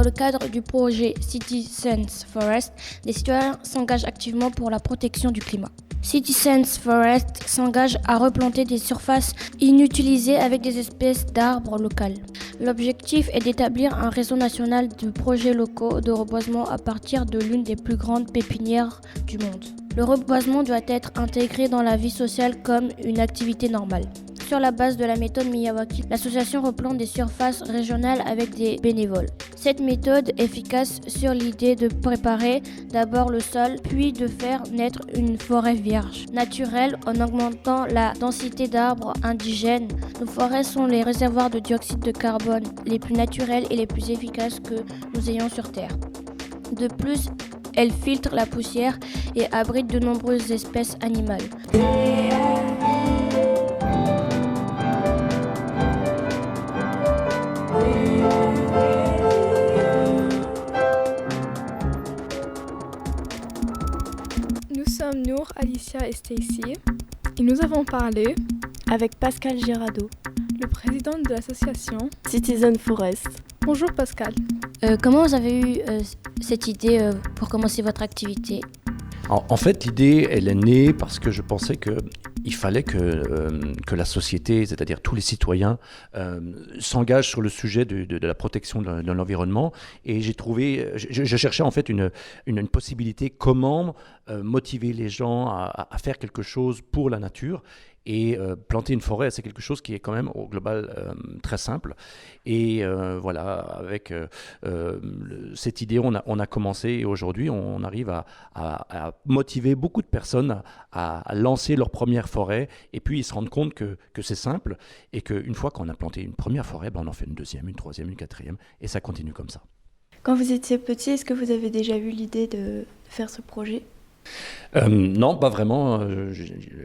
Dans le cadre du projet Citizens Forest, les citoyens s'engagent activement pour la protection du climat. Citizens Forest s'engage à replanter des surfaces inutilisées avec des espèces d'arbres locales. L'objectif est d'établir un réseau national de projets locaux de reboisement à partir de l'une des plus grandes pépinières du monde. Le reboisement doit être intégré dans la vie sociale comme une activité normale. Sur la base de la méthode Miyawaki, l'association replante des surfaces régionales avec des bénévoles. Cette méthode efficace sur l'idée de préparer d'abord le sol, puis de faire naître une forêt vierge, naturelle, en augmentant la densité d'arbres indigènes. Nos forêts sont les réservoirs de dioxyde de carbone les plus naturels et les plus efficaces que nous ayons sur Terre. De plus, elles filtrent la poussière et abritent de nombreuses espèces animales. Nous sommes Nour, Alicia et Stacy et nous avons parlé avec Pascal Girado, le président de l'association Citizen Forest. Bonjour Pascal. Comment vous avez eu cette idée pour commencer votre activité ? En fait, l'idée, elle est née parce que je pensais qu'il fallait que la société, c'est-à-dire tous les citoyens, s'engagent sur le sujet de la protection de l'environnement. Et je cherchais en fait une possibilité, comment motiver les gens à faire quelque chose pour la nature. Et planter une forêt, c'est quelque chose qui est quand même au global très simple. Et voilà, avec cette idée, on a commencé et aujourd'hui, on arrive à motiver beaucoup de personnes à lancer leur première forêt. Et puis, ils se rendent compte que c'est simple et qu'une fois qu'on a planté une première forêt, on en fait une deuxième, une troisième, une quatrième. Et ça continue comme ça. Quand vous étiez petit, est-ce que vous avez déjà eu l'idée de faire ce projet ? Non, pas vraiment.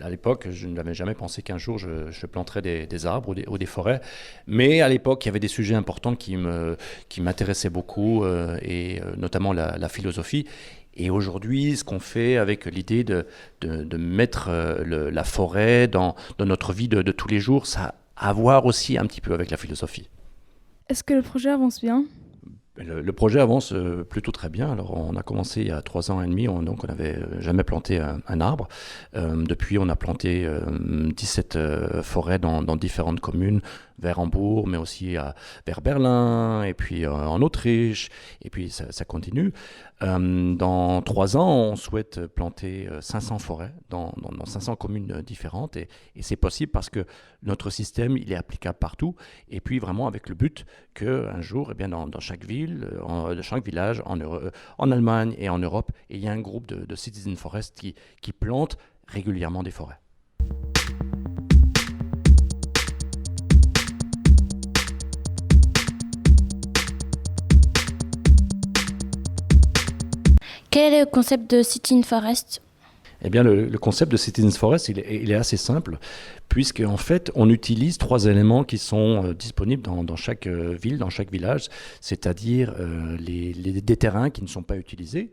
À l'époque, je n'avais jamais pensé qu'un jour je planterais des arbres ou des forêts. Mais à l'époque, il y avait des sujets importants qui m'intéressaient beaucoup, et notamment la philosophie. Et aujourd'hui, ce qu'on fait avec l'idée de mettre la forêt dans notre vie de tous les jours, ça a à voir aussi un petit peu avec la philosophie. Est-ce que le projet avance bien ? Le projet avance plutôt très bien. Alors, on a commencé il y a 3 ans et demi, donc on n'avait jamais planté un arbre. Depuis, on a planté 17 forêts dans différentes communes, vers Hambourg, mais aussi vers Berlin, et puis en Autriche, et puis ça continue. Dans 3 ans, on souhaite planter 500 forêts dans 500 communes différentes, et c'est possible parce que notre système, il est applicable partout, et puis vraiment avec le but qu'un jour, dans chaque ville, dans chaque village, en Allemagne et en Europe, il y a un groupe de Citizen Forest qui plantent régulièrement des forêts. Quel est le concept de Citizen Forest ? Eh bien, le concept de Citizen Forest, il est assez simple, puisque en fait, on utilise 3 éléments qui sont disponibles dans chaque ville, dans chaque village, c'est-à-dire des terrains qui ne sont pas utilisés.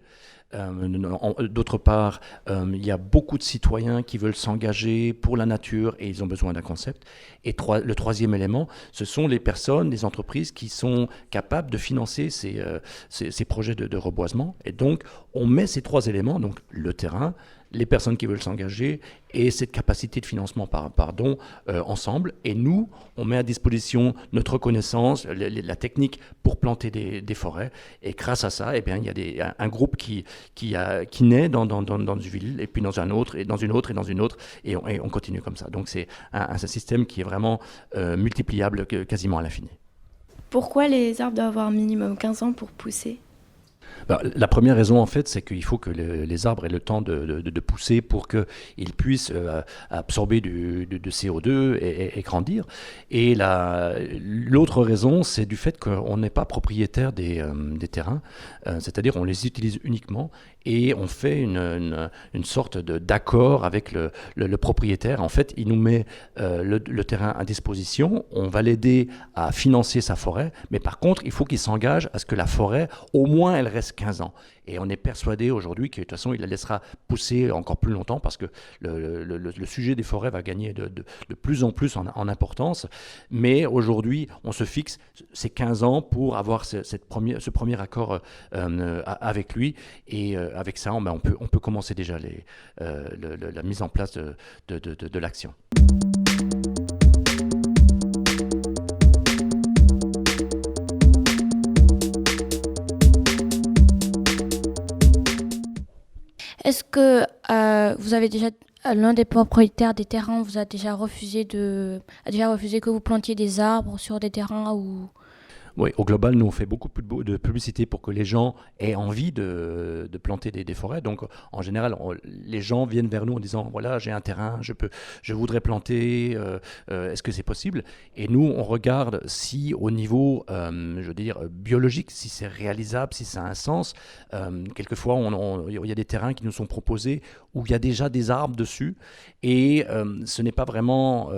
D'autre part, il y a beaucoup de citoyens qui veulent s'engager pour la nature et ils ont besoin d'un concept. Et le 3e élément, ce sont les personnes, les entreprises qui sont capables de financer ces projets de reboisement. Et donc, on met ces 3 éléments, donc le terrain, les personnes qui veulent s'engager et cette capacité de financement ensemble. Et nous, on met à disposition notre connaissance, la technique pour planter des forêts. Et grâce à ça, il y a un groupe qui naît dans une ville, et puis dans un autre, et dans une autre, et dans une autre, et on continue comme ça. Donc c'est un système qui est vraiment multipliable quasiment à l'infini. Pourquoi les arbres doivent avoir minimum 15 ans pour pousser ? La première raison, en fait, c'est qu'il faut que les arbres aient le temps de pousser pour qu'ils puissent absorber du CO2 et grandir. Et l'autre raison, c'est du fait qu'on n'est pas propriétaire des terrains, c'est-à-dire on les utilise uniquement et on fait une sorte d'accord avec le propriétaire. En fait, il nous met le terrain à disposition, on va l'aider à financer sa forêt, mais par contre, il faut qu'il s'engage à ce que la forêt, au moins, elle reste 15 ans. Et on est persuadé aujourd'hui que de toute façon, il la laissera pousser encore plus longtemps parce que le sujet des forêts va gagner de plus en plus en importance. Mais aujourd'hui, on se fixe ces 15 ans pour avoir ce premier accord avec lui. Et avec ça, on peut commencer déjà la mise en place de l'action. Est-ce que vous avez déjà l'un des propriétaires des terrains vous a déjà refusé que vous plantiez des arbres sur des terrains ou... Oui, au global, nous, on fait beaucoup de publicité pour que les gens aient envie de planter des forêts. Donc, en général, les gens viennent vers nous en disant, voilà, j'ai un terrain, je voudrais planter, est-ce que c'est possible? Et nous, on regarde si au niveau, je veux dire, biologique, si c'est réalisable, si ça a un sens. Quelquefois, il y a des terrains qui nous sont proposés où il y a déjà des arbres dessus et ce n'est pas vraiment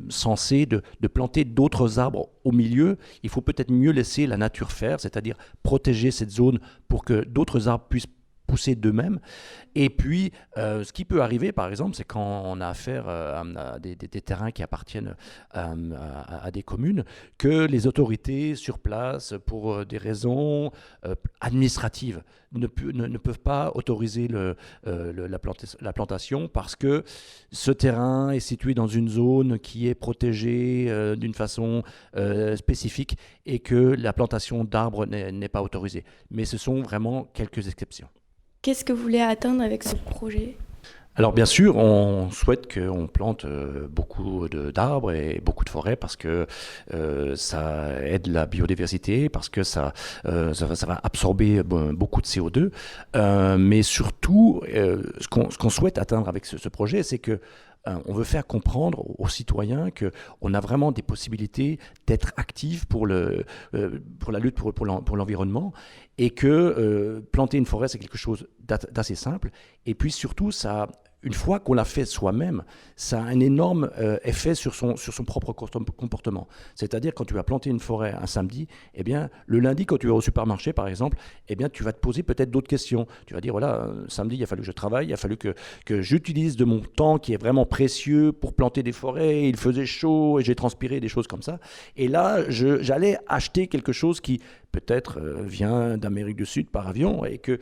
censé de planter d'autres arbres au milieu. Il faut peut-être mieux laisser la nature faire, c'est-à-dire protéger cette zone pour que d'autres arbres puissent pousser d'eux-mêmes. Et puis, ce qui peut arriver, par exemple, c'est quand on a affaire à des terrains qui appartiennent à des communes, que les autorités sur place, pour des raisons administratives, ne peuvent pas autoriser la plantation parce que ce terrain est situé dans une zone qui est protégée d'une façon spécifique et que la plantation d'arbres n'est pas autorisée. Mais ce sont vraiment quelques exceptions. Qu'est-ce que vous voulez atteindre avec ce projet ? Alors bien sûr, on souhaite qu'on plante beaucoup d'arbres et beaucoup de forêts parce que ça aide la biodiversité, parce que ça va absorber beaucoup de CO2. Mais surtout, ce qu'on souhaite atteindre avec ce projet, c'est que on veut faire comprendre aux citoyens qu'on a vraiment des possibilités d'être actifs pour la lutte pour l'environnement et que planter une forêt, c'est quelque chose d'assez simple. Et puis surtout, une fois qu'on l'a fait soi-même, ça a un énorme effet sur son propre comportement. C'est-à-dire, quand tu vas planter une forêt un samedi, eh bien, le lundi, quand tu vas au supermarché, par exemple, eh bien, tu vas te poser peut-être d'autres questions. Tu vas dire, voilà, samedi, il a fallu que je travaille, il a fallu que j'utilise de mon temps qui est vraiment précieux pour planter des forêts, il faisait chaud et j'ai transpiré, des choses comme ça. Et là, j'allais acheter quelque chose qui peut-être vient d'Amérique du Sud par avion et que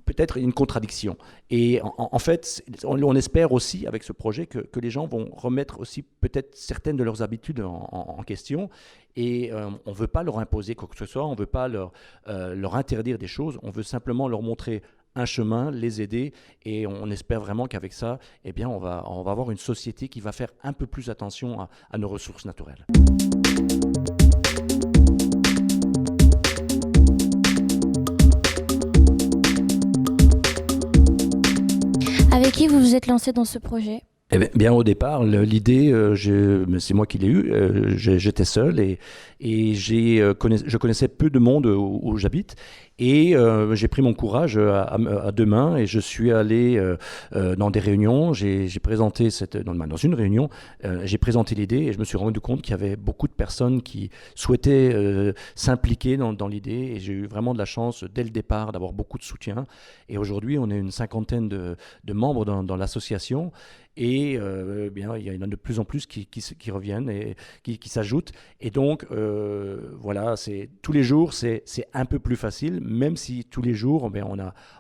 peut-être il y a une contradiction. Et en fait, on espère aussi avec ce projet que les gens vont remettre aussi peut-être certaines de leurs habitudes en question. Et on ne veut pas leur imposer quoi que ce soit, on ne veut pas leur interdire des choses, on veut simplement leur montrer un chemin, les aider, et on espère vraiment qu'avec ça, eh bien, on va avoir une société qui va faire un peu plus attention à nos ressources naturelles. Avec qui vous vous êtes lancé dans ce projet ? Eh bien, au départ, l'idée, c'est moi qui l'ai eue. J'étais seul et je connaissais peu de monde où j'habite. Et j'ai pris mon courage à deux mains et je suis allé dans des réunions. J'ai présenté dans une réunion, j'ai présenté l'idée et je me suis rendu compte qu'il y avait beaucoup de personnes qui souhaitaient s'impliquer dans l'idée. Et j'ai eu vraiment de la chance dès le départ d'avoir beaucoup de soutien. Et aujourd'hui, on est une cinquantaine de membres dans l'association. Et bien, il y en a de plus en plus qui reviennent et qui s'ajoutent. Et donc, voilà, tous les jours, c'est un peu plus facile, même si tous les jours, bien,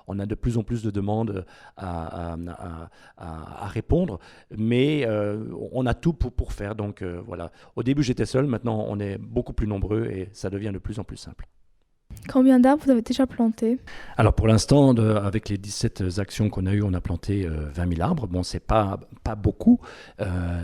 on a de plus en plus de demandes à répondre. Mais on a tout pour faire. Donc, voilà. Au début, j'étais seul. Maintenant, on est beaucoup plus nombreux et ça devient de plus en plus simple. Combien d'arbres vous avez déjà plantés ? Alors pour l'instant, avec les 17 actions qu'on a eues, on a planté 20 000 arbres. Bon, c'est pas beaucoup.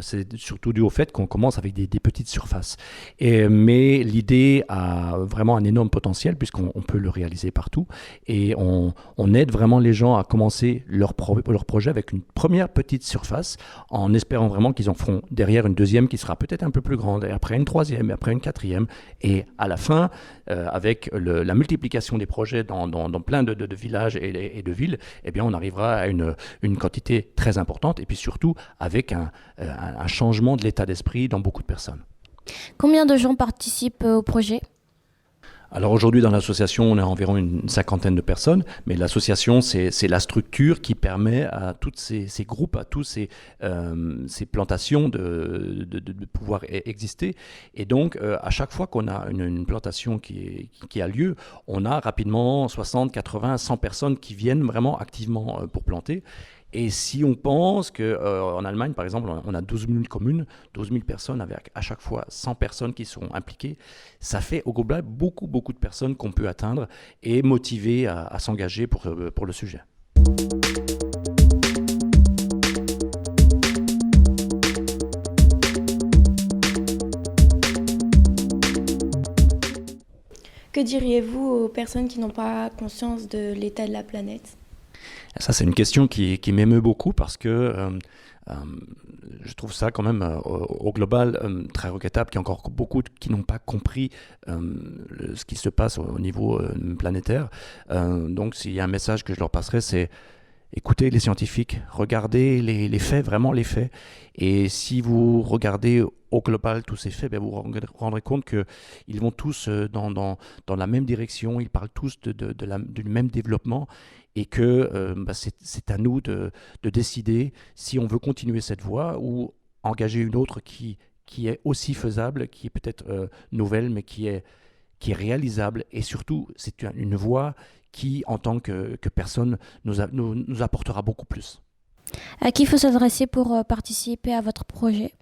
C'est surtout dû au fait qu'on commence avec des petites surfaces. Mais l'idée a vraiment un énorme potentiel puisqu'on peut le réaliser partout. Et on aide vraiment les gens à commencer leur projet avec une première petite surface en espérant vraiment qu'ils en feront derrière une deuxième qui sera peut-être un peu plus grande, et après une troisième, et après une quatrième. Et à la fin, avec la multiplication des projets dans plein de villages et de villes, eh bien, on arrivera à une quantité très importante et puis surtout avec un changement de l'état d'esprit dans beaucoup de personnes. Combien de gens participent au projet ? Alors aujourd'hui dans l'association on est environ une cinquantaine de personnes, mais l'association c'est la structure qui permet à tous ces groupes, à tous ces plantations de pouvoir exister. Et donc à chaque fois qu'on a une plantation qui a lieu, on a rapidement 60, 80, 100 personnes qui viennent vraiment activement pour planter. Et si on pense qu'en Allemagne, par exemple, on a 12 000 communes, 12 000 personnes avec à chaque fois 100 personnes qui sont impliquées, ça fait au global beaucoup, beaucoup de personnes qu'on peut atteindre et motiver à s'engager pour le sujet. Que diriez-vous aux personnes qui n'ont pas conscience de l'état de la planète ? Ça, c'est une question qui m'émeut beaucoup parce que je trouve ça quand même au global très regrettable qu'il y a encore beaucoup qui n'ont pas compris ce qui se passe au niveau planétaire. Donc s'il y a un message que je leur passerai, c'est écoutez les scientifiques, regardez les faits, vraiment les faits. Et si vous regardez au global tous ces faits, vous vous rendrez compte qu'ils vont tous dans la même direction, ils parlent tous du même développement et que c'est à nous de décider si on veut continuer cette voie ou engager une autre qui est aussi faisable, qui est peut-être nouvelle, mais qui est réalisable. Et surtout, c'est une voie qui, en tant que personne, nous apportera beaucoup plus. À qui il faut s'adresser pour participer à votre projet ?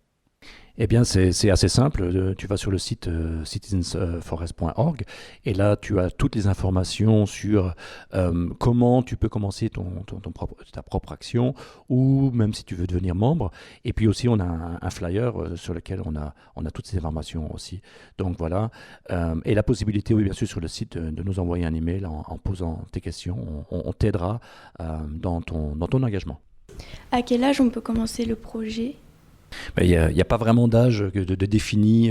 Eh bien, c'est assez simple. Tu vas sur le site citizensforest.org et là, tu as toutes les informations sur comment tu peux commencer ta propre action ou même si tu veux devenir membre. Et puis aussi, on a un flyer sur lequel on a toutes ces informations aussi. Donc voilà. Et la possibilité, oui, bien sûr, sur le site de nous envoyer un email en posant tes questions. On t'aidera dans ton engagement. À quel âge on peut commencer le projet ? Il n'y a pas vraiment d'âge de défini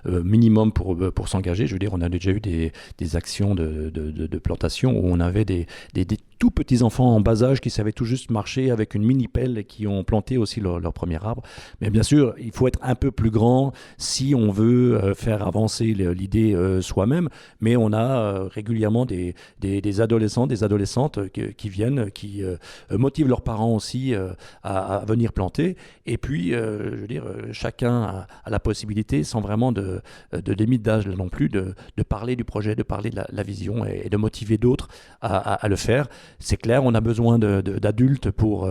minimum pour s'engager. Je veux dire, on a déjà eu des actions de plantation où on avait des tout petits enfants en bas âge qui savaient tout juste marcher avec une mini pelle et qui ont planté aussi leur premier arbre. Mais bien sûr, il faut être un peu plus grand si on veut faire avancer l'idée soi-même. Mais on a régulièrement des adolescents, des adolescentes qui viennent, qui motivent leurs parents aussi à venir planter. Et puis, je veux dire, chacun a la possibilité, sans vraiment de limite d'âge non plus, de parler du projet, de parler de la vision et de motiver d'autres à le faire. C'est clair, on a besoin d'adultes pour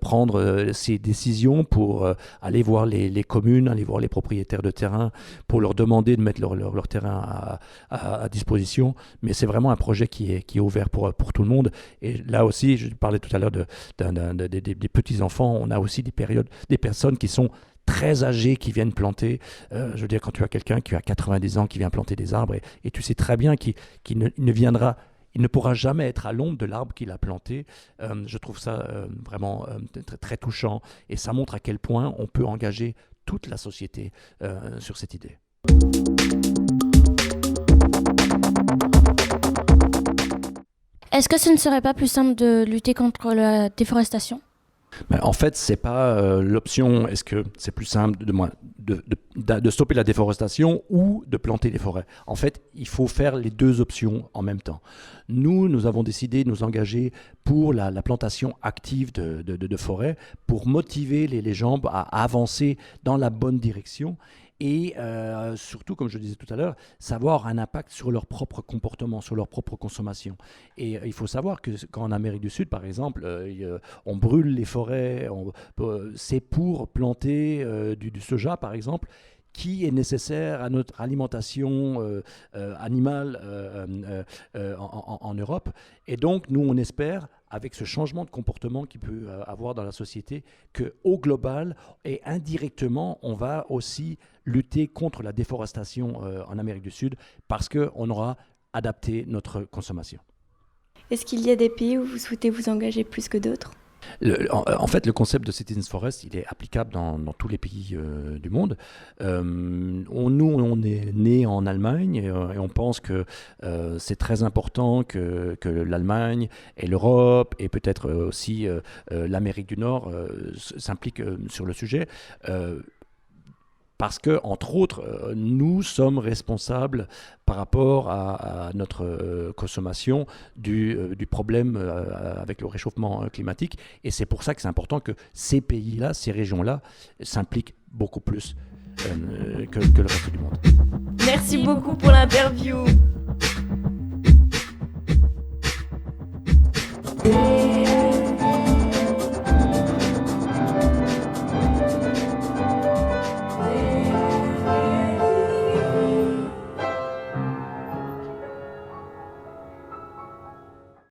prendre ces décisions, pour aller voir les communes, aller voir les propriétaires de terrain, pour leur demander de mettre leur terrain à disposition. Mais c'est vraiment un projet qui est ouvert pour tout le monde. Et là aussi, je parlais tout à l'heure des petits-enfants, on a aussi des personnes qui sont très âgés qui viennent planter. Je veux dire, quand tu as quelqu'un qui a 90 ans qui vient planter des arbres et tu sais très bien qu'il ne pourra jamais être à l'ombre de l'arbre qu'il a planté. Je trouve ça vraiment très, très touchant et ça montre à quel point on peut engager toute la société sur cette idée. Est-ce que ce ne serait pas plus simple de lutter contre la déforestation ? Mais en fait, c'est pas l'option. Est-ce que c'est plus simple de stopper la déforestation ou de planter des forêts ? En fait, il faut faire les deux options en même temps. Nous avons décidé de nous engager pour la plantation active de forêts pour motiver les gens à avancer dans la bonne direction. Et surtout, comme je disais tout à l'heure, savoir un impact sur leur propre comportement, sur leur propre consommation. Et il faut savoir qu'en Amérique du Sud, par exemple, on brûle les forêts, c'est pour planter du soja, par exemple, qui est nécessaire à notre alimentation animale en Europe. Et donc, nous, on espère, avec ce changement de comportement qu'il peut avoir dans la société, qu'au global et indirectement, on va aussi lutter contre la déforestation en Amérique du Sud parce qu'on aura adapté notre consommation. Est-ce qu'il y a des pays où vous souhaitez vous engager plus que d'autres ? En fait, le concept de Citizens Forest, il est applicable dans tous les pays du monde. Nous, on est né en Allemagne et on pense que c'est très important que l'Allemagne et l'Europe et peut-être aussi l'Amérique du Nord s'impliquent sur le sujet. parce que, entre autres, nous sommes responsables par rapport à notre consommation du problème avec le réchauffement climatique. Et c'est pour ça que c'est important que ces pays-là, ces régions-là, s'impliquent beaucoup plus que le reste du monde. Merci beaucoup pour l'interview.